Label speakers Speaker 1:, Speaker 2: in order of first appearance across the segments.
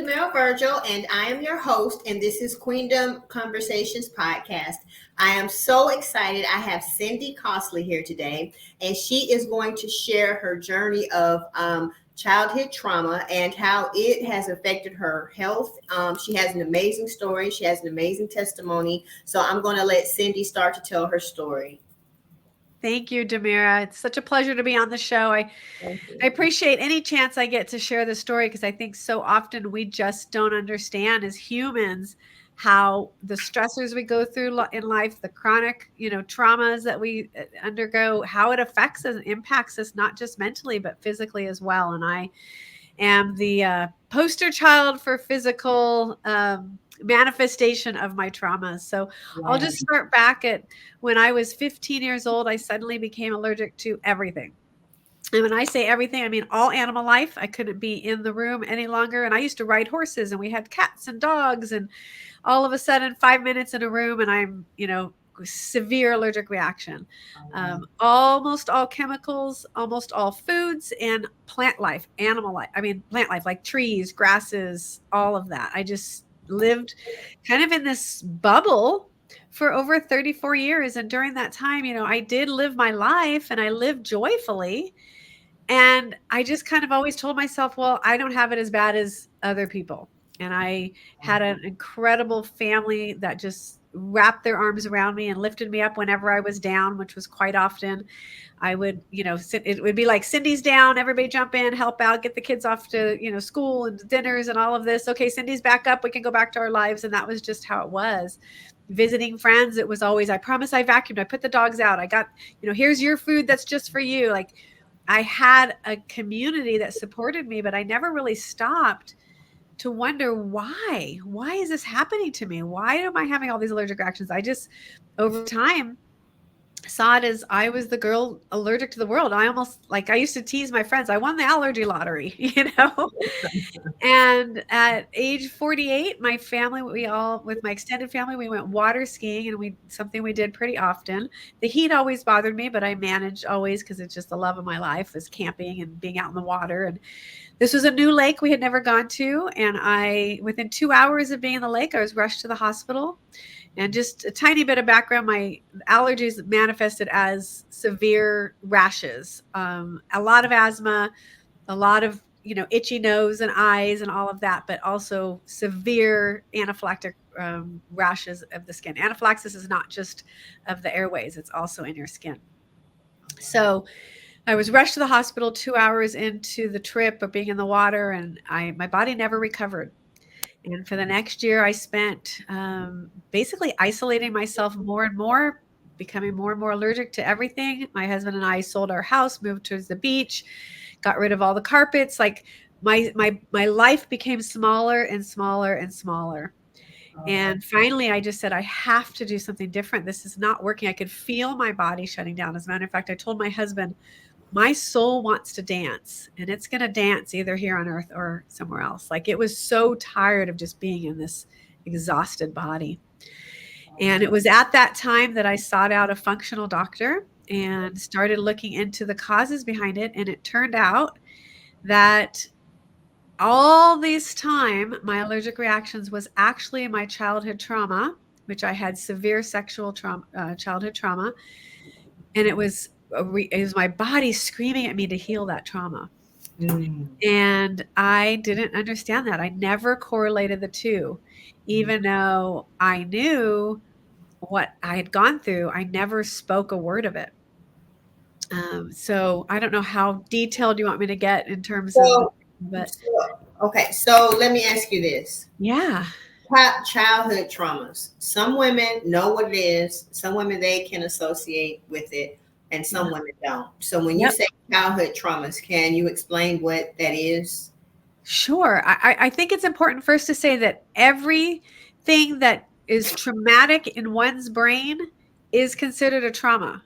Speaker 1: Demille Virgil, and I am your host, and this is Queendom Conversations Podcast. I am so excited. I have Cindy Costley here today, and she is going to share her journey of childhood trauma and how it has affected her health. She has an amazing story. She has an amazing testimony. So I'm going to let Cindy start to tell her story.
Speaker 2: Thank you, Demira. It's such a pleasure to be on the show. I appreciate any chance I get to share the story because I think so often we just don't understand as humans how the stressors we go through in life, the chronic, traumas that we undergo, how it affects us, impacts us, not just mentally, but physically as well. And I am the poster child for physical manifestation of my traumas. So I'll just start back at when I was 15 years old, I suddenly became allergic to everything. And when I say everything, I mean all animal life. I couldn't be in the room any longer. And I used to ride horses and we had cats and dogs. And all of a sudden, 5 minutes in a room and I'm, severe allergic reaction. Almost all chemicals, almost all foods, and plant life, animal life. I mean, plant life, like trees, grasses, all of that. I just lived kind of in this bubble for over 34 years. And during that time, I did live my life and I lived joyfully. And I just kind of always told myself, well, I don't have it as bad as other people. And I had an incredible family that just wrapped their arms around me and lifted me up whenever I was down, which was quite often. I would, it would be like Cindy's down, everybody jump in, help out, get the kids off to, school and dinners and all of this. Okay, Cindy's back up. We can go back to our lives. And that was just how it was. Visiting friends, it was always, I promise I vacuumed. I put the dogs out. I got, here's your food that's just for you. Like I had a community that supported me, but I never really stopped to wonder why is this happening to me? Why am I having all these allergic reactions? I just, over time, saw it as I was the girl allergic to the world. I used to tease my friends, I won the allergy lottery, And at age 48, my family, with my extended family, we went water skiing and something we did pretty often. The heat always bothered me, but I managed always because it's just the love of my life is camping and being out in the water. And this was a new lake we had never gone to. And within 2 hours of being in the lake, I was rushed to the hospital. And just a tiny bit of background, my allergies manifested as severe rashes, a lot of asthma, a lot of, itchy nose and eyes and all of that, but also severe anaphylactic rashes of the skin. Anaphylaxis is not just of the airways, it's also in your skin. So I was rushed to the hospital 2 hours into the trip of being in the water, and my body never recovered. And for the next year, I spent basically isolating myself more and more, becoming more and more allergic to everything. My husband and I sold our house, moved towards the beach, got rid of all the carpets. Like my life became smaller and smaller and smaller. And finally, I just said, I have to do something different. This is not working. I could feel my body shutting down. As a matter of fact, I told my husband, my soul wants to dance and it's going to dance either here on earth or somewhere else. Like it was so tired of just being in this exhausted body. And it was at that time that I sought out a functional doctor and started looking into the causes behind it. And it turned out that all this time, my allergic reactions was actually my childhood trauma, which I had severe sexual trauma, childhood trauma. And it was my body screaming at me to heal that trauma. And I didn't understand that. I never correlated the two. Even though I knew what I had gone through, I never spoke a word of it. So I don't know how detailed you want me to get in terms of, but
Speaker 1: okay. So let me ask you this.
Speaker 2: Yeah.
Speaker 1: Childhood traumas. Some women know what it is. Some women, they can associate with it, and some women don't. So when you say childhood traumas, can you explain what that is?
Speaker 2: Sure. I think it's important first to say that everything that is traumatic in one's brain is considered a trauma.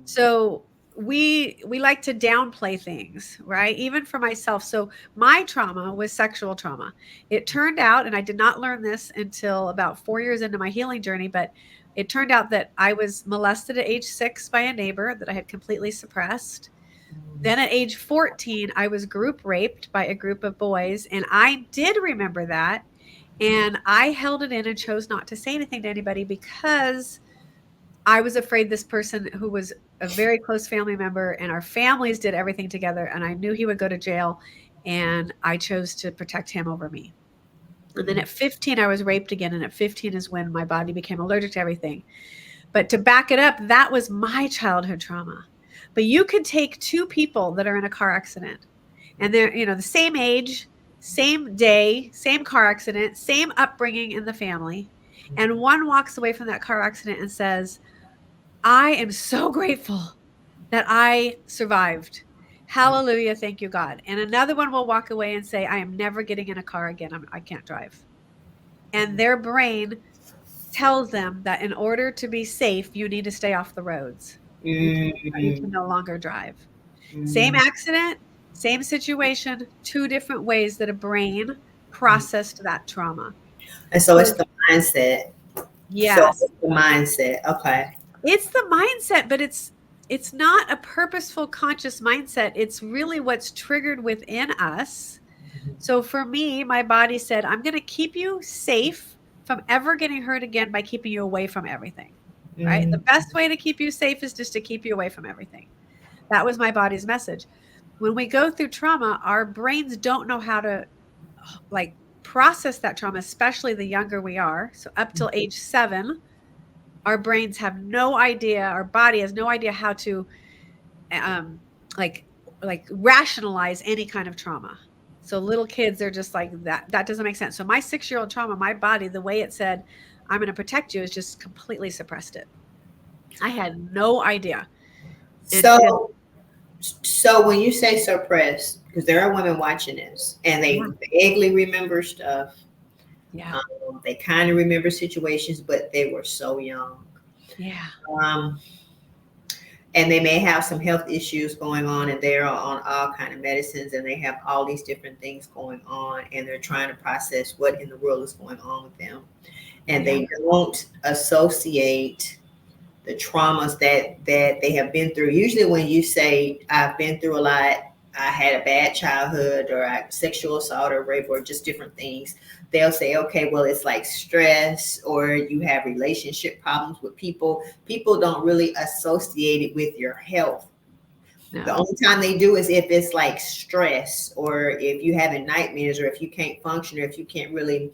Speaker 2: So we like to downplay things, right? Even for myself. So my trauma was sexual trauma. It turned out, and I did not learn this until about 4 years into my healing journey, but it turned out that I was molested at age 6 by a neighbor that I had completely suppressed. Then at age 14, I was group raped by a group of boys, and I did remember that. And I held it in and chose not to say anything to anybody because I was afraid this person who was a very close family member and our families did everything together, and I knew he would go to jail, and I chose to protect him over me. And then at 15, I was raped again. And at 15 is when my body became allergic to everything. But to back it up, that was my childhood trauma. But you could take two people that are in a car accident and they're, the same age, same day, same car accident, same upbringing in the family. And one walks away from that car accident and says, I am so grateful that I survived. Hallelujah. Thank you, God. And another one will walk away and say, I am never getting in a car again. I can't drive. And their brain tells them that in order to be safe, you need to stay off the roads. You can no longer drive. Same accident, same situation, two different ways that a brain processed that trauma.
Speaker 1: And so it's the mindset.
Speaker 2: Yes.
Speaker 1: So it's the mindset. Okay.
Speaker 2: It's the mindset, but it's not a purposeful conscious mindset. It's really what's triggered within us. So for me, my body said, I'm going to keep you safe from ever getting hurt again by keeping you away from everything. Right? The best way to keep you safe is just to keep you away from everything. That was my body's message. When we go through trauma, our brains don't know how to process that trauma, especially the younger we are. So up till age 7, our brains have no idea, our body has no idea how to rationalize any kind of trauma. So little kids are just like that doesn't make sense. So my 6-year-old trauma, my body, the way it said, I'm going to protect you, is just completely suppressed it. I had no idea.
Speaker 1: So when you say suppress, because there are women watching this and they vaguely remember stuff.
Speaker 2: Yeah.
Speaker 1: They kind of remember situations, but they were so young.
Speaker 2: Yeah.
Speaker 1: And they may have some health issues going on, and they're on all kind of medicines, and they have all these different things going on, and they're trying to process what in the world is going on with them. And they don't associate the traumas that they have been through. Usually when you say, I've been through a lot, I had a bad childhood, or sexual assault or rape, or just different things, they'll say, okay, well, it's like stress, or you have relationship problems with people. People don't really associate it with your health. No. The only time they do is if it's like stress, or if you having nightmares, or if you can't function, or if you can't really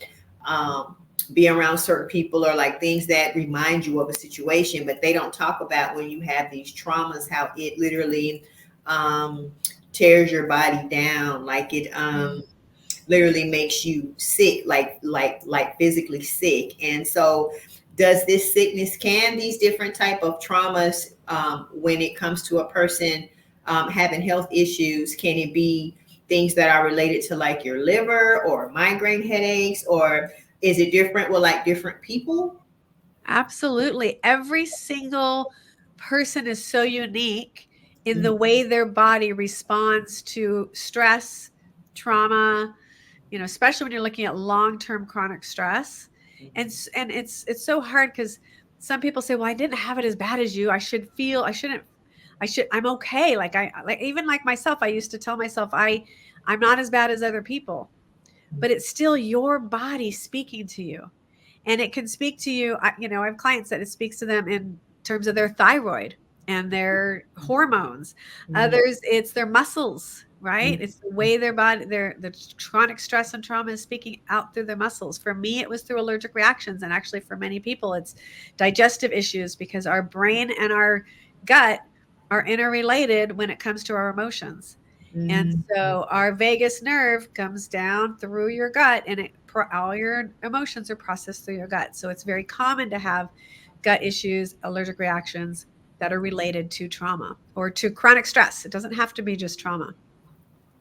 Speaker 1: be around certain people, or like things that remind you of a situation. But they don't talk about when you have these traumas, how it literally tears your body down, like it literally makes you sick, like physically sick. And so does this sickness, can these different type of traumas, when it comes to a person having health issues, can it be things that are related to like your liver or migraine headaches, or is it different with like different people?
Speaker 2: Absolutely. Every single person is so unique in the way their body responds to stress, trauma, especially when you're looking at long-term chronic stress. And it's so hard because some people say, well, I didn't have it as bad as you. I'm okay. Even like myself, I used to tell myself I'm not as bad as other people, but it's still your body speaking to you. And it can speak to you. I have clients that it speaks to them in terms of their thyroid and their hormones. Others, it's their muscles, right? It's the way their body, the chronic stress and trauma is speaking out through their muscles. For me, it was through allergic reactions. And actually for many people, it's digestive issues, because our brain and our gut are interrelated when it comes to our emotions. And so our vagus nerve comes down through your gut, and all your emotions are processed through your gut. So it's very common to have gut issues, allergic reactions that are related to trauma or to chronic stress. It doesn't have to be just trauma.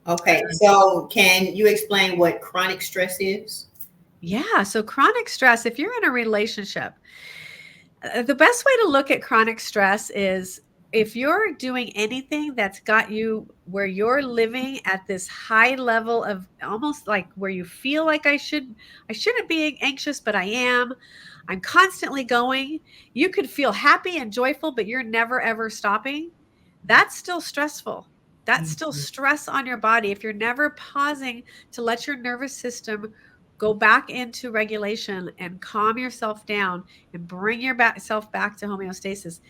Speaker 1: Okay. So can you explain what chronic stress is?
Speaker 2: Yeah. So chronic stress, if you're in a relationship, the best way to look at chronic stress is if you're doing anything that's got you where you're living at this high level of almost like where you feel like I shouldn't be anxious, but I am. I'm constantly going. You could feel happy and joyful, but you're never, ever stopping. That's still stressful. That's still
Speaker 1: Mhm.
Speaker 2: stress on your body. If you're never pausing to let your nervous system go back into regulation and calm yourself down and bring yourself back to homeostasis,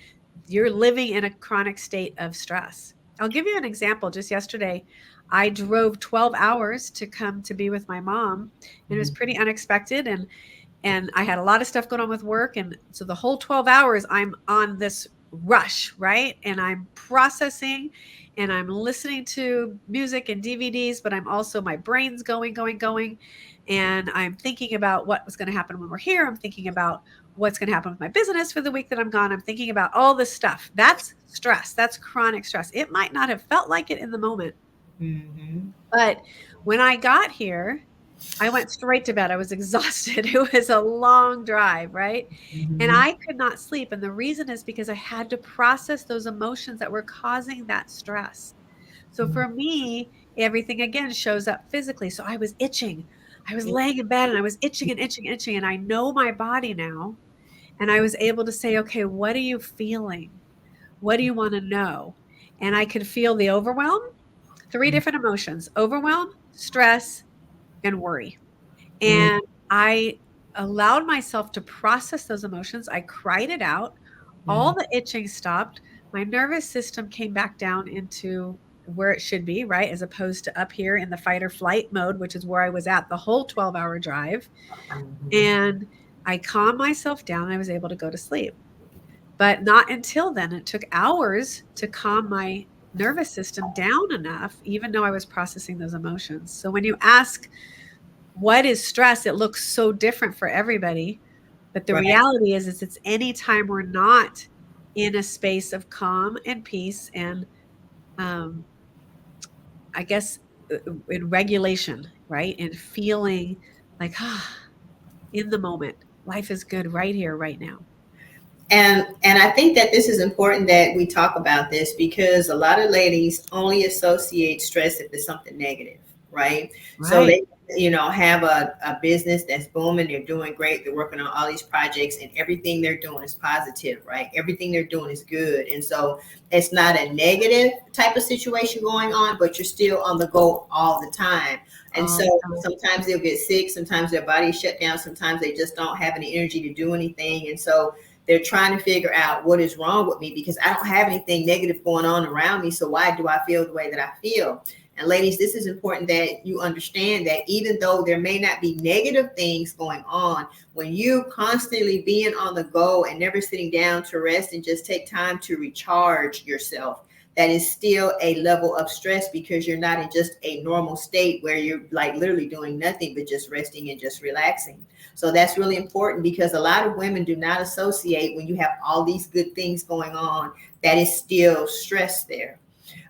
Speaker 2: you're living in a chronic state of stress. I'll give you an example. Just yesterday, I drove 12 hours to come to be with my mom, and it was pretty unexpected. And I had a lot of stuff going on with work. And so the whole 12 hours, I'm on this rush, right? And I'm processing and I'm listening to music and DVDs, but I'm also, my brain's going. And I'm thinking about what was going to happen when we're here. I'm thinking about what's going to happen with my business for the week that I'm gone. I'm thinking about all this stuff. That's stress. That's chronic stress. It might not have felt like it in the moment,
Speaker 1: Mhm.
Speaker 2: but when I got here, I went straight to bed. I was exhausted. It was a long drive, right? And
Speaker 1: Mhm.
Speaker 2: I could not sleep. And the reason is because I had to process those emotions that were causing that stress. So
Speaker 1: Mhm.
Speaker 2: for me, everything again shows up physically. So I was itching. I was laying in bed and I was itching and itching, itching. And I know my body now. And I was able to say, okay, what are you feeling? What do you want to know? And I could feel the overwhelm, three different emotions: overwhelm, stress, and worry.
Speaker 1: Mhm.
Speaker 2: And I allowed myself to process those emotions. I cried it out. All
Speaker 1: Mhm.
Speaker 2: the itching stopped. My nervous system came back down into where it should be, right? As opposed to up here in the fight or flight mode, which is where I was at the whole 12-hour drive.
Speaker 1: Mhm.
Speaker 2: And I calmed myself down and I was able to go to sleep. But not until then. It took hours to calm my nervous system down enough, even though I was processing those emotions. So when you ask, what is stress? It looks so different for everybody. But the
Speaker 1: Right.
Speaker 2: reality is it's any time we're not in a space of calm and peace and, um, I guess, in regulation, right? And feeling like, in the moment, life is good right here, right now.
Speaker 1: And I think that this is important that we talk about this because a lot of ladies only associate stress if it's something negative, right? So
Speaker 2: Right.
Speaker 1: they, have a business that's booming, they're doing great, they're working on all these projects, and everything they're doing is positive, right? Everything they're doing is good. And so it's not a negative type of situation going on, but you're still on the go all the time. And
Speaker 2: All
Speaker 1: so
Speaker 2: the time.
Speaker 1: sometimes they'll get sick, sometimes their body's shut down, sometimes they just don't have any energy to do anything. And so they're trying to figure out what is wrong with me because I don't have anything negative going on around me. So why do I feel the way that I feel? And ladies, this is important that you understand that even though there may not be negative things going on, when you constantly being on the go and never sitting down to rest and just take time to recharge yourself, that is still a level of stress because you're not in just a normal state where you're like literally doing nothing but just resting and just relaxing. So that's really important because a lot of women do not associate when you have all these good things going on, that is still stress there.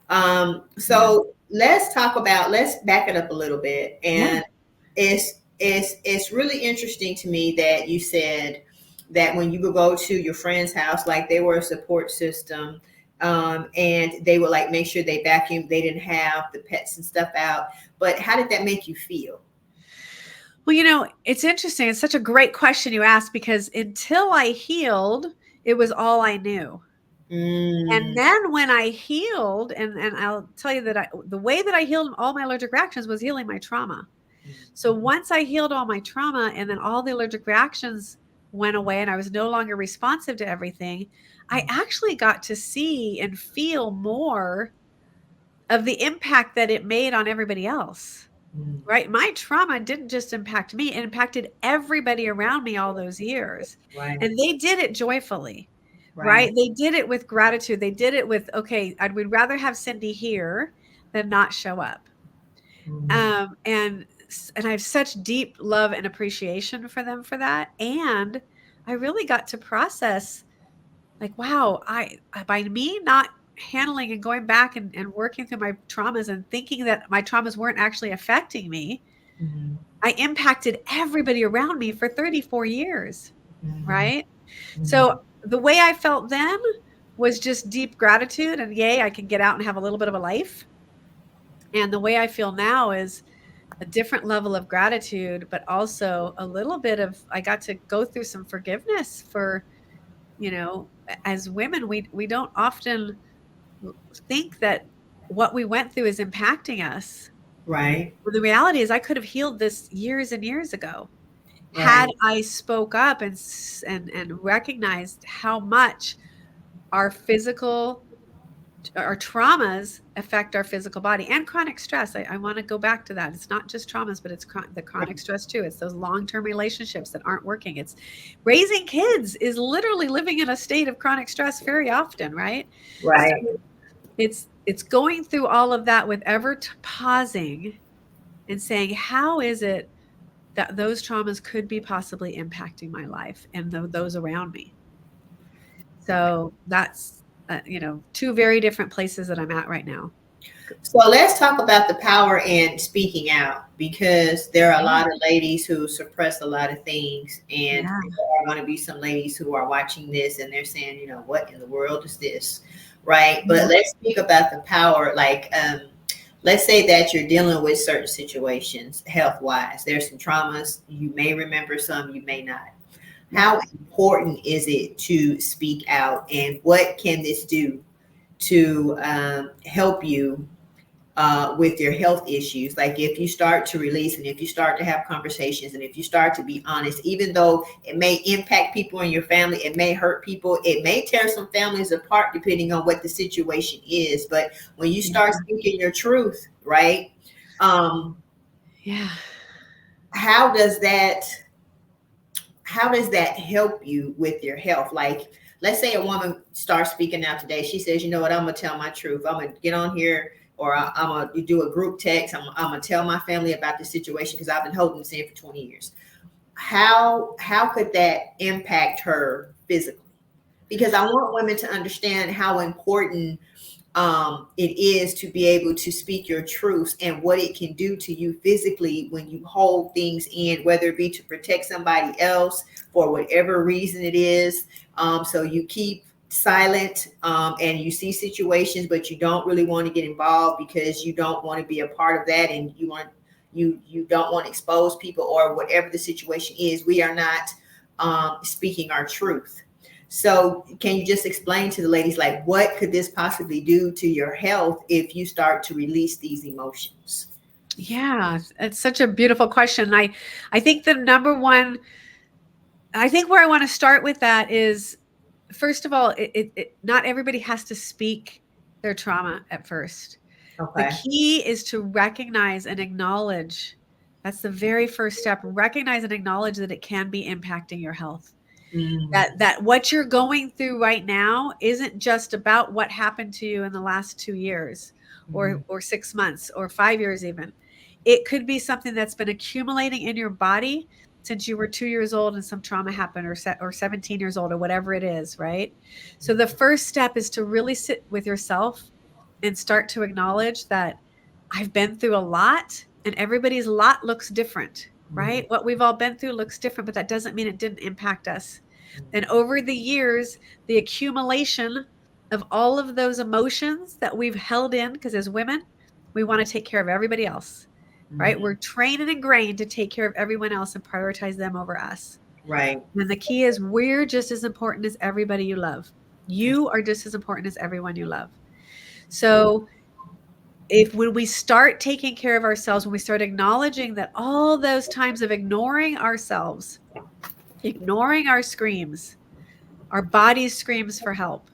Speaker 2: Yeah.
Speaker 1: So let's back it up a little bit.
Speaker 2: Yeah.
Speaker 1: And it's really interesting to me that you said that when you would go to your friend's house, like they were a support system, and they would like make sure they vacuumed, they didn't have the pets and stuff out. But how did that make you feel?
Speaker 2: Well, it's interesting. It's such a great question you asked because until I healed, it was all I knew. And
Speaker 1: Mm,
Speaker 2: then when I healed, and I'll tell you that the way that I healed all my allergic reactions was healing my trauma. So once I healed all my trauma and then all the allergic reactions went away and I was no longer responsive to everything, I actually got to see and feel more of the impact that it made on everybody else.
Speaker 1: mm,
Speaker 2: Right? My trauma didn't just impact me, it impacted everybody around me all those years.
Speaker 1: right,
Speaker 2: And they did it joyfully,
Speaker 1: right.
Speaker 2: right? They did it with gratitude. They did it with, okay, I would rather have Cindy here than not show up.
Speaker 1: Mm,
Speaker 2: And I have such deep love and appreciation for them for that. And I really got to process, like, wow, by me not handling and going back and working through my traumas and thinking that my traumas weren't actually affecting me,
Speaker 1: mhm,
Speaker 2: I impacted everybody around me for 34 years,
Speaker 1: mhm,
Speaker 2: right?
Speaker 1: mhm,
Speaker 2: So the way I felt then was just deep gratitude and yay, I can get out and have a little bit of a life. And the way I feel now is a different level of gratitude, but also a little bit of, I got to go through some forgiveness for, as women, we don't often think that what we went through is impacting us.
Speaker 1: Right.
Speaker 2: Well, the reality is I could have healed this years and years ago had
Speaker 1: Right.
Speaker 2: I spoke up and recognized how much our physical our traumas affect our physical body, and chronic stress. I want to go back to that. It's not just traumas, but it's the chronic stress too. It's those long-term relationships that aren't working. It's raising kids is literally living in a state of chronic stress very often, right? So
Speaker 1: Right.
Speaker 2: it's going through all of that with ever pausing and saying, how is it that those traumas could be possibly impacting my life and those around me?
Speaker 1: Okay.
Speaker 2: So that's two very different places that I'm at right now.
Speaker 1: So let's talk about the power in speaking out, because there are a
Speaker 2: Yeah.
Speaker 1: lot of ladies who suppress a lot of things, and
Speaker 2: Yeah.
Speaker 1: there are going to be some ladies who are watching this and they're saying, what in the world is this? Right. But
Speaker 2: Yeah.
Speaker 1: let's speak about the power. Like, let's say that you're dealing with certain situations health wise. There's some traumas. You may remember some, you may not.
Speaker 2: Yeah.
Speaker 1: How important is it to speak out, and what can this do to help you with your health issues? Like, if you start to release and if you start to have conversations and if you start to be honest, even though it may impact people in your family, it may hurt people, it may tear some families apart depending on what the situation is. But when you start
Speaker 2: Yeah.
Speaker 1: speaking your truth, right? Um,
Speaker 2: Yeah.
Speaker 1: how does that help you with your health? Like, let's say a woman starts speaking out today. She says, you know what, I'm gonna tell my truth. I'm gonna get on here, or I'm gonna do a group text. I'm gonna tell my family about the situation because I've been holding this in for 20 years. How could that impact her physically? Because I want women to understand how important it is to be able to speak your truths and what it can do to you physically when you hold things in, whether it be to protect somebody else for whatever reason it is. So you keep silent, and you see situations, but you don't really want to get involved because you don't want to be a part of that, and you don't want to expose people, or whatever the situation is. We are not speaking our truth. So can you just explain to the ladies, like, what could this possibly do to your health if you start to release these emotions?
Speaker 2: Yeah. It's such a beautiful question. I think the number one, I think where I want to start with that is, first of all, not everybody has to speak their trauma at first. The
Speaker 1: Okay.
Speaker 2: key is to recognize and acknowledge. That's the very first step. Recognize and acknowledge that it can be impacting your health.
Speaker 1: Mm.
Speaker 2: That what you're going through right now isn't just about what happened to you in the last 2 years,
Speaker 1: Mm.
Speaker 2: or 6 months or 5 years even. It could be something that's been accumulating in your body since you were 2 years old and some trauma happened, or 17 years old, or whatever it is, right? So the first step is to really sit with yourself and start to acknowledge that I've been through a lot, and everybody's lot looks different,
Speaker 1: Mm.
Speaker 2: right? What we've all been through looks different, but that doesn't mean it didn't impact us. And over the years, the accumulation of all of those emotions that we've held in, because as women, we want to take care of everybody else, right?
Speaker 1: Mm.
Speaker 2: We're trained and ingrained to take care of everyone else and prioritize them over us.
Speaker 1: Right.
Speaker 2: And the key is, we're just as important as everybody you love. You are just as important as everyone you love. So if when we start taking care of ourselves, when we start acknowledging that all those times of ignoring ourselves, ignoring our screams, our body screams for help,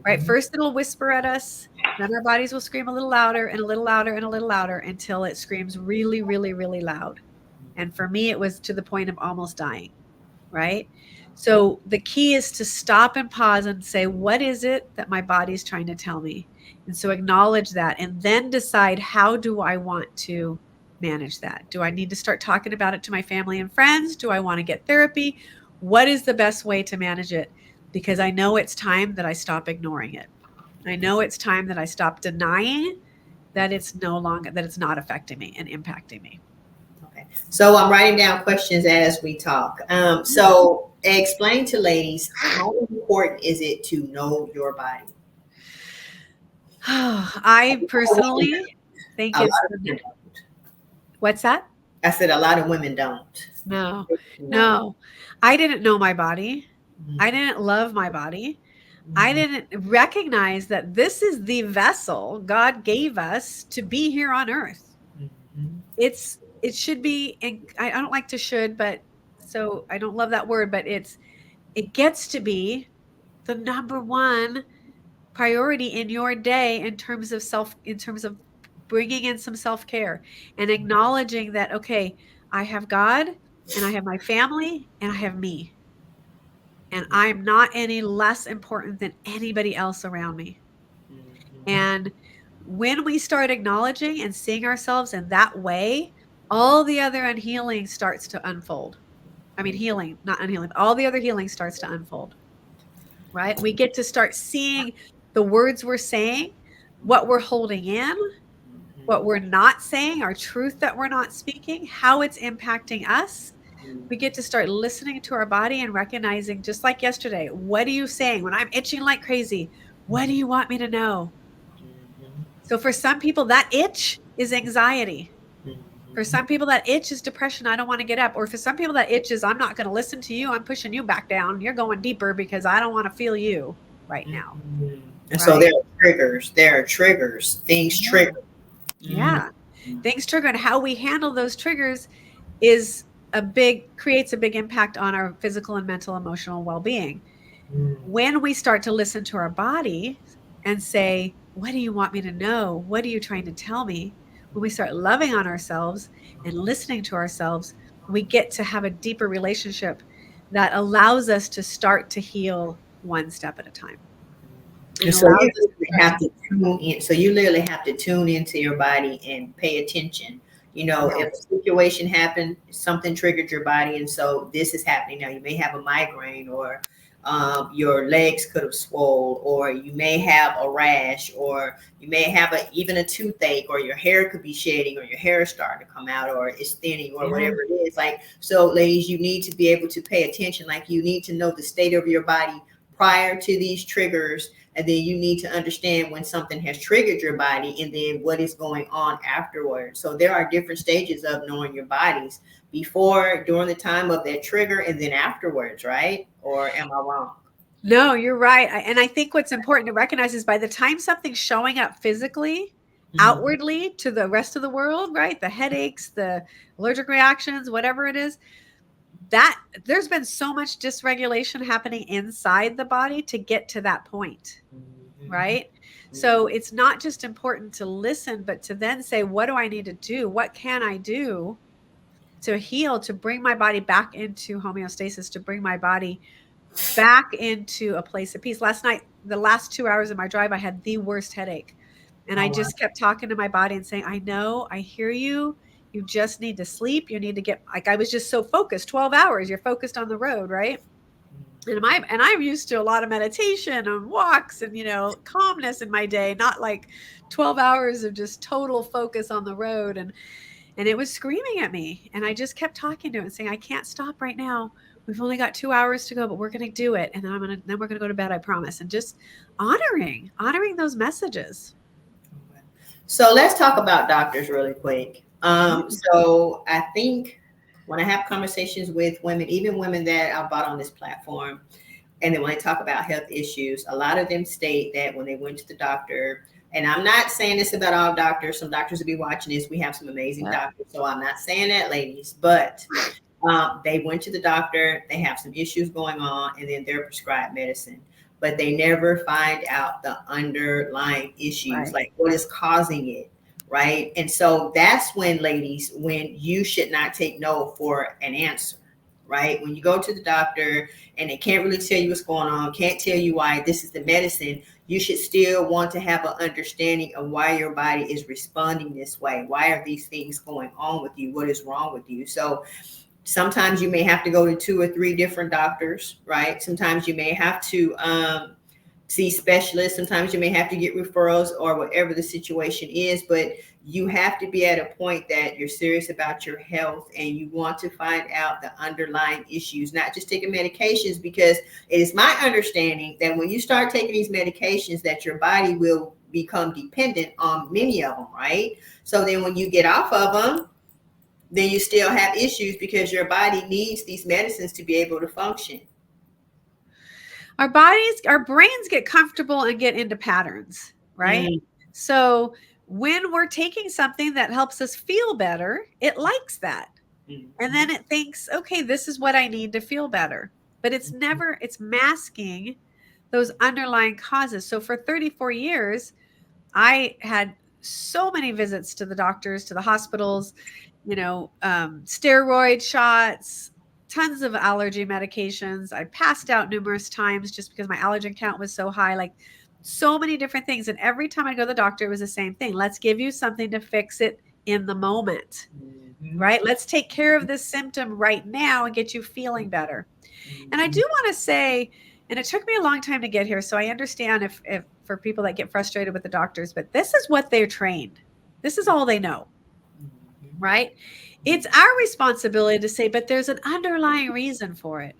Speaker 2: right?
Speaker 1: Mhm.
Speaker 2: First, it'll whisper at us, then our bodies will scream a little louder and a little louder and a little louder until it screams really, really, really loud. And for me, it was to the point of almost dying, right? So the key is to stop and pause and say, what is it that my body's trying to tell me? And so acknowledge that, and then decide, how do I want to manage that? Do I need to start talking about it to my family and friends? Do I want to get therapy? What is the best way to manage it? Because I know it's time that I stop ignoring it. I know it's time that I stop denying that it's no longer, that it's not affecting me and impacting me.
Speaker 1: Okay. So I'm writing down questions as we talk. So explain to ladies, how important is it to know your body?
Speaker 2: I personally think
Speaker 1: A lot
Speaker 2: it's
Speaker 1: of women don't.
Speaker 2: what's that?
Speaker 1: I said a lot of women don't.
Speaker 2: No,
Speaker 1: No.
Speaker 2: no. I didn't know my body.
Speaker 1: Mm.
Speaker 2: I didn't love my body. I didn't recognize that this is the vessel God gave us to be here on earth. It should be, and I don't like to should, but so I don't love that word, but it gets to be the number one priority in your day in terms of bringing in some self-care and acknowledging that, okay, I have God and I have my family and I have me. And I'm not any less important than anybody else around me. And when we start acknowledging and seeing ourselves in that way, all the other unhealing starts to unfold. I mean, healing, not unhealing, all the other healing starts to unfold, right? We get to start seeing the words we're saying, what we're holding in, what we're not saying, our truth that we're not speaking, how it's impacting us. We get to start listening to our body and recognizing, just like yesterday, what are you saying when I'm itching like crazy? What do you want me to know? So for some people, that itch is anxiety. For some people, that itch is depression. I don't want to get up. Or for some people, that itch is I'm not going to listen to you. I'm pushing you back down. You're going deeper because I don't want to feel you right now.
Speaker 1: And so there are triggers. There are triggers. Things trigger.
Speaker 2: Yeah. Things trigger, and how we handle those triggers is creates a big impact on our physical and mental, emotional well-being. When we start to listen to our body and say, what do you want me to know? What are you trying to tell me? When we start loving on ourselves and listening to ourselves, we get to have a deeper relationship that allows us to start to heal one step at a time.
Speaker 1: And so you have to tune in. So you literally have to tune into your body and pay attention. You know, if a situation happened, something triggered your body, and so this is happening now. You may have a migraine, or your legs could have swollen, or you may have a rash, or you may have even a toothache, or your hair could be shedding, or your hair is starting to come out, or it's thinning, or whatever it is. Like, so ladies, you need to be able to pay attention. Like, you need to know the state of your body prior to these triggers. And then you need to understand when something has triggered your body and then what is going on afterwards. So there are different stages of knowing your bodies: before, during the time of that trigger, and then afterwards, right? Or am I wrong?
Speaker 2: No, you're right. And I think what's important to recognize is by the time something's showing up physically, outwardly to the rest of the world, right? The headaches, the allergic reactions, whatever it is, that there's been so much dysregulation happening inside the body to get to that point, right? So it's not just important to listen, but to then say, what do I need to do? What can I do to heal, to bring my body back into homeostasis, to bring my body back into a place of peace? Last night, the last 2 hours of my drive, I had the worst headache. And I just kept talking to my body and saying, I know, I hear you. You just need to sleep. You need to get, like, I was just so focused. 12 hours, you're focused on the road, right? And I'm used to a lot of meditation and walks and, calmness in my day, not like 12 hours of just total focus on the road. And it was screaming at me. And I just kept talking to it and saying, I can't stop right now. We've only got 2 hours to go, but we're going to do it. And then we're going to go to bed, I promise. And just honoring those messages.
Speaker 1: So let's talk about doctors really quick. So I think when I have conversations with women, even women that I've brought on this platform, and then when I talk about health issues, a lot of them state that when they went to the doctor, and I'm not saying this about all doctors, some doctors will be watching this, we have some amazing doctors, so I'm not saying that, ladies, but they went to the doctor, they have some issues going on, and then they're prescribed medicine, but they never find out the underlying issues, like what is causing it, right? And so that's when, ladies, when you should not take no for an answer, right? When you go to the doctor and they can't really tell you what's going on, can't tell you why this is the medicine, you should still want to have an understanding of why your body is responding this way. Why are these things going on with you? What is wrong with you? So sometimes you may have to go to 2 or 3 different doctors, right? Sometimes you may have to see specialists. Sometimes you may have to get referrals or whatever the situation is, but you have to be at a point that you're serious about your health and you want to find out the underlying issues, not just taking medications, because it is my understanding that when you start taking these medications that your body will become dependent on many of them, right? So then when you get off of them, then you still have issues because your body needs these medicines to be able to function.
Speaker 2: our brains get comfortable and get into patterns, right?
Speaker 1: Mm.
Speaker 2: So when we're taking something that helps us feel better, it likes that. And then it thinks, okay, this is what I need to feel better. But it's masking those underlying causes. So for 34 years, I had so many visits to the doctors, to the hospitals, steroid shots, tons of allergy medications. I passed out numerous times just because my allergen count was so high, like so many different things. And every time I go to the doctor, it was the same thing. Let's give you something to fix it in the moment, right? Let's take care of this symptom right now and get you feeling better. And I do want to say, and it took me a long time to get here, so I understand if for people that get frustrated with the doctors, but this is what they're trained. This is all they know, right? It's our responsibility to say, but there's an underlying reason for it.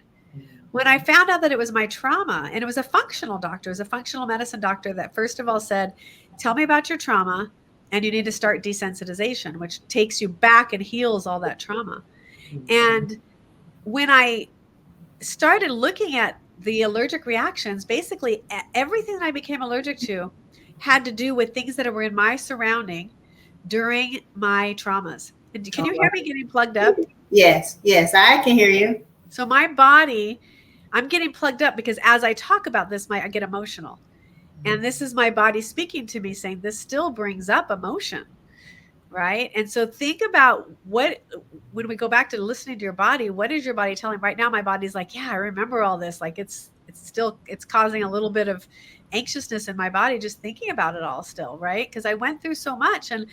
Speaker 2: When I found out that it was my trauma, and it was a functional doctor, it was a functional medicine doctor that first of all said, tell me about your trauma, and you need to start desensitization, which takes you back and heals all that trauma. And when I started looking at the allergic reactions, basically everything that I became allergic to had to do with things that were in my surrounding during my traumas. And can you hear me getting plugged up?
Speaker 1: Yes, I can hear you.
Speaker 2: So my body, I'm getting plugged up because as I talk about this, I get emotional. And this is my body speaking to me saying, this still brings up emotion. Right. And so think about when we go back to listening to your body, what is your body telling? Right now, my body's like, yeah, I remember all this. Like it's causing a little bit of anxiousness in my body, just thinking about it all still. Right. Because I went through so much, and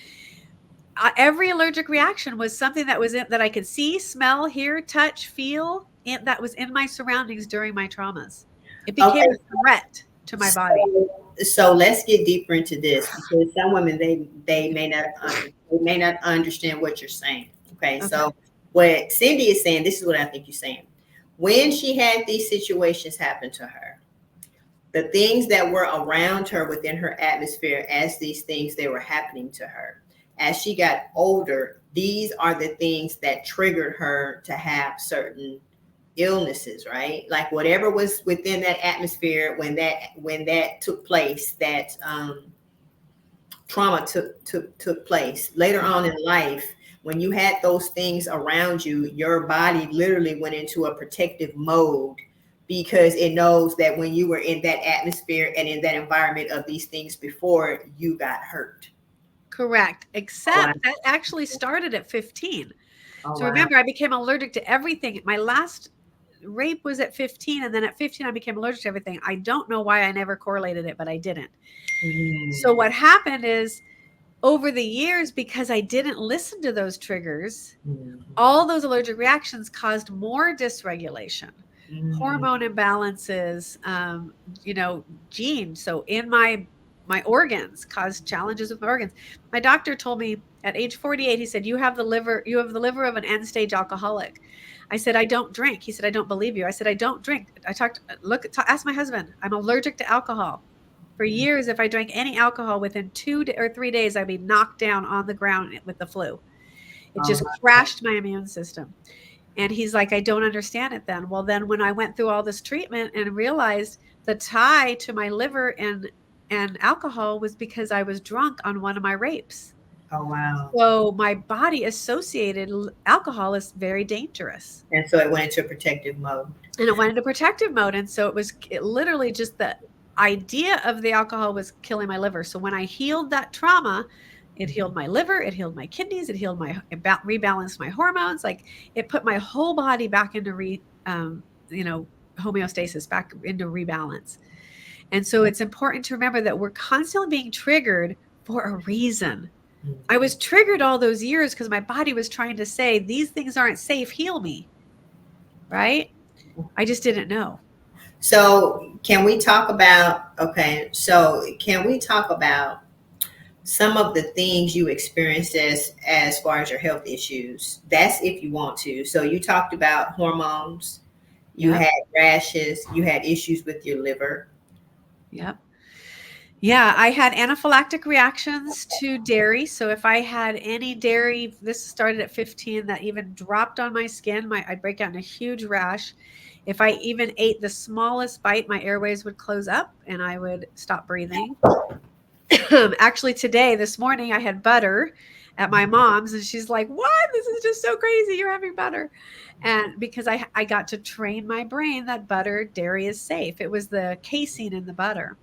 Speaker 2: every allergic reaction was something that I could see, smell, hear, touch, feel, and that was in my surroundings during my traumas. It became a threat to my body.
Speaker 1: So let's get deeper into this, because some women they may not understand what you're saying. Okay, so what Cindy is saying, this is what I think you're saying. When she had these situations happen to her, the things that were around her within her atmosphere as these things they were happening to her, as she got older, these are the things that triggered her to have certain illnesses, right? Like whatever was within that atmosphere when that took place, that trauma took place later on in life. When you had those things around you, your body literally went into a protective mode, because it knows that when you were in that atmosphere and in that environment of these things before, you got hurt.
Speaker 2: Correct. Except that actually started at 15. So remember, I became allergic to everything. My last rape was at 15, and then at 15 I became allergic to everything. I don't know why I never correlated it, but I didn't. So what happened is, over the years, because I didn't listen to those triggers, all those allergic reactions caused more dysregulation, hormone imbalances, genes. So in my organs caused challenges with my organs. My doctor told me at age 48, he said, you have the liver of an end stage alcoholic. I said, I don't drink. He said, I don't believe you. I said, I don't drink. Ask my husband. I'm allergic to alcohol. For years, if I drank any alcohol, within 2 or 3 days, I'd be knocked down on the ground with the flu. It just crashed my immune system. And he's like, I don't understand it then. Well, then when I went through all this treatment and realized the tie to my liver and alcohol was because I was drunk on one of my rapes.
Speaker 1: Oh, wow.
Speaker 2: So my body associated alcohol is very dangerous.
Speaker 1: And so it went into protective mode.
Speaker 2: And so it literally just the idea of the alcohol was killing my liver. So when I healed that trauma, it healed my liver, it healed my kidneys, it rebalanced my hormones. Like it put my whole body back into homeostasis, back into rebalance. And so it's important to remember that we're constantly being triggered for a reason. I was triggered all those years because my body was trying to say, these things aren't safe, heal me. Right? I just didn't know.
Speaker 1: So can we talk about some of the things you experienced as far as your health issues? That's if you want to. So you talked about hormones, you had rashes, you had issues with your liver.
Speaker 2: Yep. Yeah, I had anaphylactic reactions to dairy. So if I had any dairy, this started at 15, that even dropped on my skin, I'd break out in a huge rash. If I even ate the smallest bite, my airways would close up and I would stop breathing. Actually, this morning, I had butter at my mom's, and she's like, "What? This is just so crazy. You're having butter." And because I got to train my brain that butter, dairy is safe. It was the casein in the butter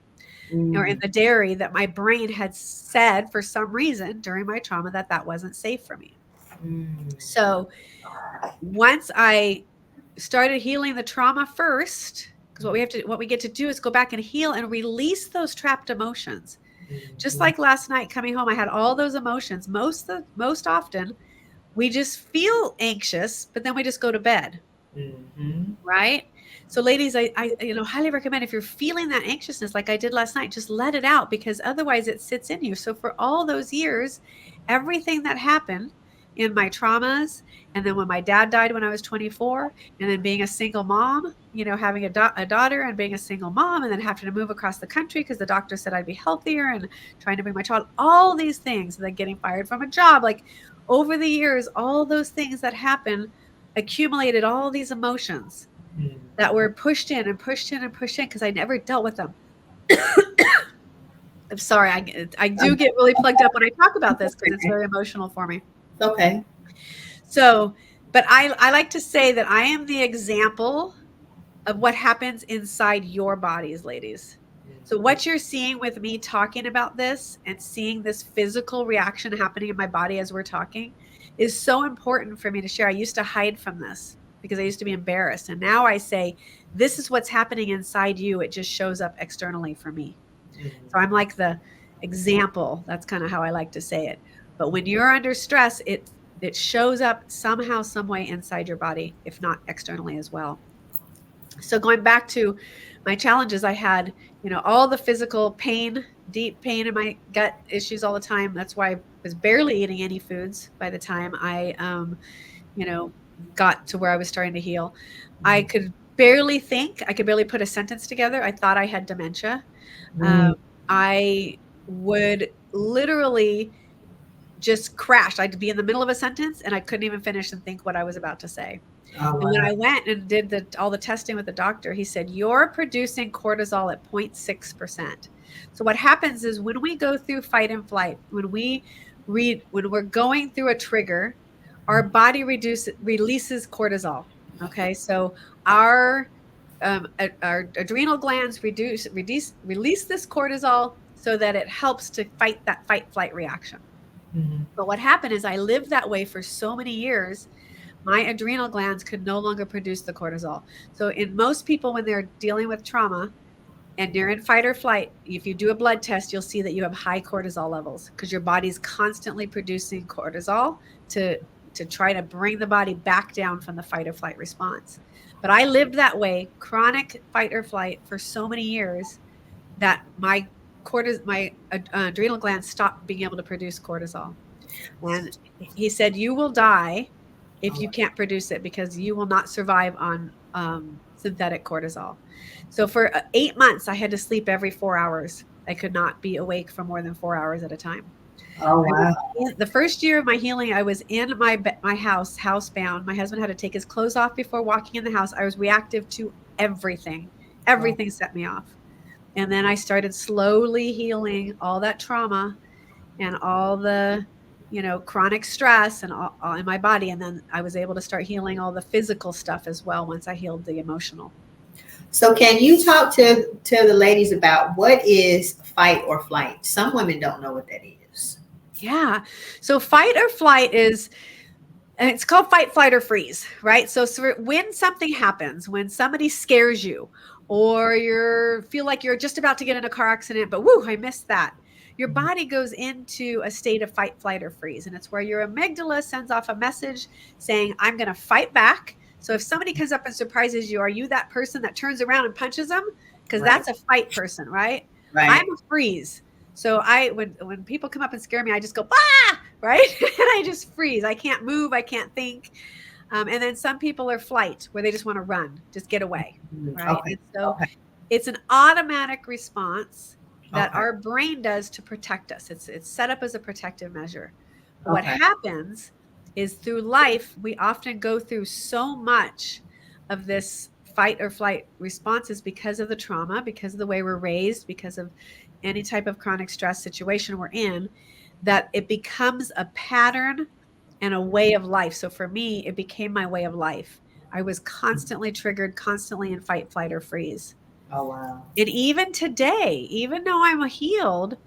Speaker 2: or in the dairy that my brain had said for some reason during my trauma that wasn't safe for me. So once I started healing the trauma first, because what we get to do is go back and heal and release those trapped emotions. Just like last night coming home, I had all those emotions. Most often, we just feel anxious, but then we just go to bed. Right? So ladies, I highly recommend if you're feeling that anxiousness like I did last night, just let it out, because otherwise it sits in you. So for all those years, everything that happened in my traumas, and then when my dad died when I was 24, and then being a single mom, having a daughter and being a single mom, and then having to move across the country because the doctor said I'd be healthier, and trying to bring my child, all these things, and then getting fired from a job, like over the years, all those things that happened accumulated all these emotions that were pushed in and pushed in and pushed in because I never dealt with them. I'm sorry. I do get really plugged up when I talk about this because it's very emotional for me.
Speaker 1: Okay.
Speaker 2: So, but I like to say that I am the example of what happens inside your bodies, ladies. So what you're seeing with me talking about this and seeing this physical reaction happening in my body as we're talking is so important for me to share. I used to hide from this because I used to be embarrassed. And now I say, this is what's happening inside you. It just shows up externally for me. So I'm like the example. That's kind of how I like to say it. But when you're under stress, it shows up somehow, some way inside your body, if not externally as well. So going back to my challenges, I had, all the physical pain, deep pain in my gut issues all the time. That's why I was barely eating any foods by the time I, got to where I was starting to heal. I could barely think. I could barely put a sentence together. I thought I had dementia. I would literally just crash. I'd be in the middle of a sentence and I couldn't even finish and think what I was about to say.
Speaker 1: Oh,
Speaker 2: And when I went and did all the testing with the doctor, he said, you're producing cortisol at 0.6%. So what happens is when we go through fight and flight, when we're going through a trigger, our body releases cortisol. Okay. So our adrenal glands release this cortisol so that it helps to fight that fight flight reaction. But what happened is I lived that way for so many years. My adrenal glands could no longer produce the cortisol. So in most people, when they're dealing with trauma and they're in fight or flight, if you do a blood test, you'll see that you have high cortisol levels because your body's constantly producing cortisol to try to bring the body back down from the fight or flight response. But I lived that way, chronic fight or flight, for so many years that my adrenal glands stopped being able to produce cortisol. And he said, you will die if you can't produce it because you will not survive on synthetic cortisol. So for 8 months, I had to sleep every 4 hours. I could not be awake for more than 4 hours at a time.
Speaker 1: Oh, wow.
Speaker 2: The first year of my healing, I was in my house, housebound. My husband had to take his clothes off before walking in the house. I was reactive to everything. Everything set me off. And then I started slowly healing all that trauma and all the chronic stress and all in my body. And then I was able to start healing all the physical stuff as well once I healed the emotional.
Speaker 1: So can you talk to the ladies about what is fight or flight? Some women don't know what that is.
Speaker 2: Yeah. So fight or flight is, and it's called fight, flight, or freeze, right? So when something happens, when somebody scares you, or you feel like you're just about to get in a car accident, but whoo, I missed that. Your body goes into a state of fight, flight, or freeze. And it's where your amygdala sends off a message saying, I'm going to fight back. So if somebody comes up and surprises you, are you that person that turns around and punches them? Because that's a fight person, right? I'm a freeze. So when people come up and scare me, I just go, bah, right? And I just freeze. I can't move. I can't think. And then some people are flight, where they just want to run, just get away, right?
Speaker 1: Okay.
Speaker 2: And so it's an automatic response that our brain does to protect us. It's set up as a protective measure. What happens is through life, we often go through so much of this fight or flight responses because of the trauma, because of the way we're raised, because of any type of chronic stress situation we're in, that it becomes a pattern and a way of life. So for me, it became my way of life. I was constantly triggered, constantly in fight, flight, or freeze.
Speaker 1: Oh, wow.
Speaker 2: And even today, even though I'm healed,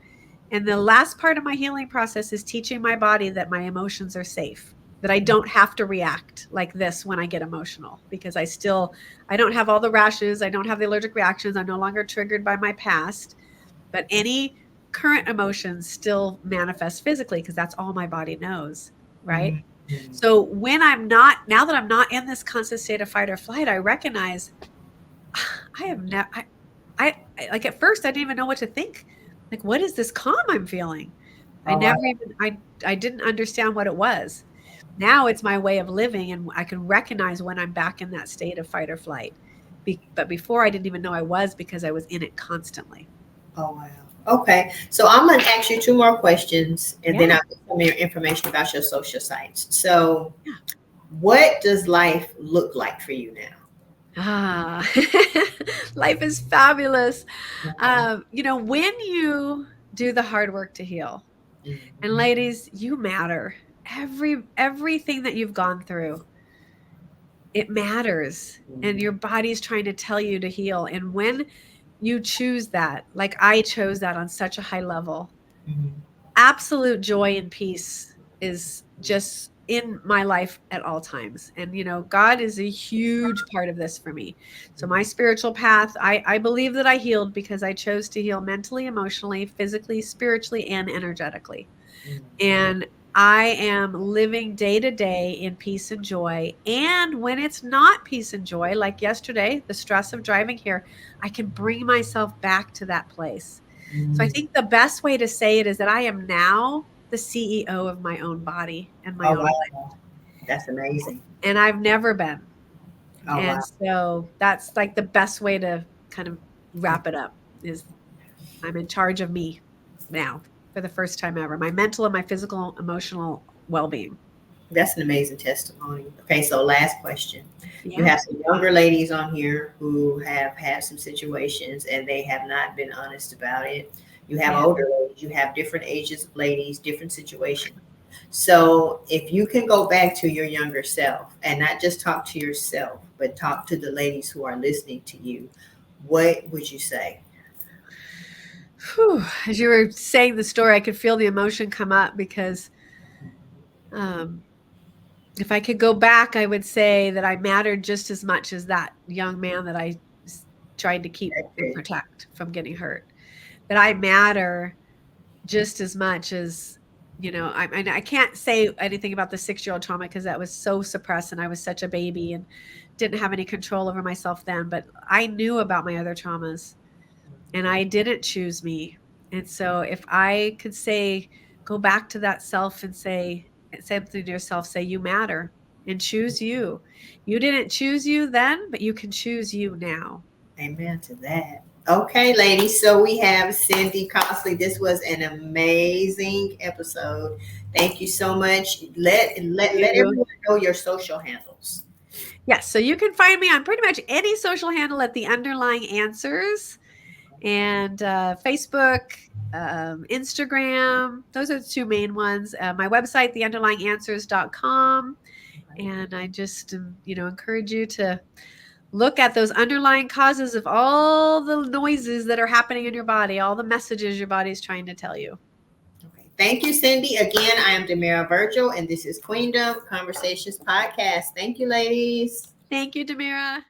Speaker 2: and the last part of my healing process is teaching my body that my emotions are safe, that I don't have to react like this when I get emotional, because I don't have all the rashes. I don't have the allergic reactions. I'm no longer triggered by my past, but any current emotions still manifest physically because that's all my body knows. Right.
Speaker 1: Mm-hmm.
Speaker 2: So now that I'm not in this constant state of fight or flight, I recognize I have never, like at first I didn't even know what to think. Like, what is this calm I'm feeling? I
Speaker 1: Oh, wow.
Speaker 2: never even, I didn't understand what it was. Now it's my way of living, and I can recognize when I'm back in that state of fight or flight. But before I didn't even know I was, because I was in it constantly.
Speaker 1: Oh, wow. Okay. So I'm going to ask you two more questions and then
Speaker 2: Yeah.
Speaker 1: I'll get some more information about your social sites. So,
Speaker 2: Yeah.
Speaker 1: what does life look like for you now?
Speaker 2: Ah, life is fabulous. When you do the hard work to heal, and ladies, you matter. Everything that you've gone through, it matters. And your body's trying to tell you to heal. And when you choose that, like I chose that on such a high level,
Speaker 1: Mm-hmm.
Speaker 2: absolute joy and peace is just in my life at all times. And, God is a huge part of this for me. So my spiritual path, I believe that I healed because I chose to heal mentally, emotionally, physically, spiritually, and energetically. And I am living day to day in peace and joy. And when it's not peace and joy, like yesterday, the stress of driving here, I can bring myself back to that place. So I think the best way to say it is that I am now the CEO of my own body and my
Speaker 1: Oh,
Speaker 2: own life.
Speaker 1: wow. That's amazing.
Speaker 2: And I've never been.
Speaker 1: Oh,
Speaker 2: And
Speaker 1: wow.
Speaker 2: so that's like the best way to kind of wrap it up is I'm in charge of me now for the first time ever, my mental and my physical, emotional well-being.
Speaker 1: That's an amazing testimony. Okay, so last question. You
Speaker 2: Yeah.
Speaker 1: have some younger ladies on here who have had some situations and they have not been honest about it. You have
Speaker 2: Yeah.
Speaker 1: older ladies, you have different ages of ladies, different situations. So if you can go back to your younger self and not just talk to yourself, but talk to the ladies who are listening to you, what would you say?
Speaker 2: Whew. As you were saying the story, I could feel the emotion come up because um, if I could go back, I would say that I mattered just as much as that young man that I tried to keep and protect from getting hurt. That I matter just as much as, I can't say anything about the 6-year-old trauma because that was so suppressed and I was such a baby and didn't have any control over myself then. But I knew about my other traumas and I didn't choose me. And so if I could say, go back to that self and say something to yourself, say, you matter and choose you. You didn't choose you then, but you can choose you now.
Speaker 1: Amen to that. Okay, ladies. So we have Cindy Costley. This was an amazing episode. Thank you so much. Let everyone know your social handles.
Speaker 2: Yes. So you can find me on pretty much any social handle at the underlying answers and Facebook, Instagram. Those are the two main ones. My website, theunderlyinganswers.com. And I just, encourage you to look at those underlying causes of all the noises that are happening in your body, all the messages your body is trying to tell you.
Speaker 1: Okay. Thank you, Cindy. Again, I am Demira Virgil, and this is Queendom Conversations Podcast. Thank you, ladies.
Speaker 2: Thank you, Demira.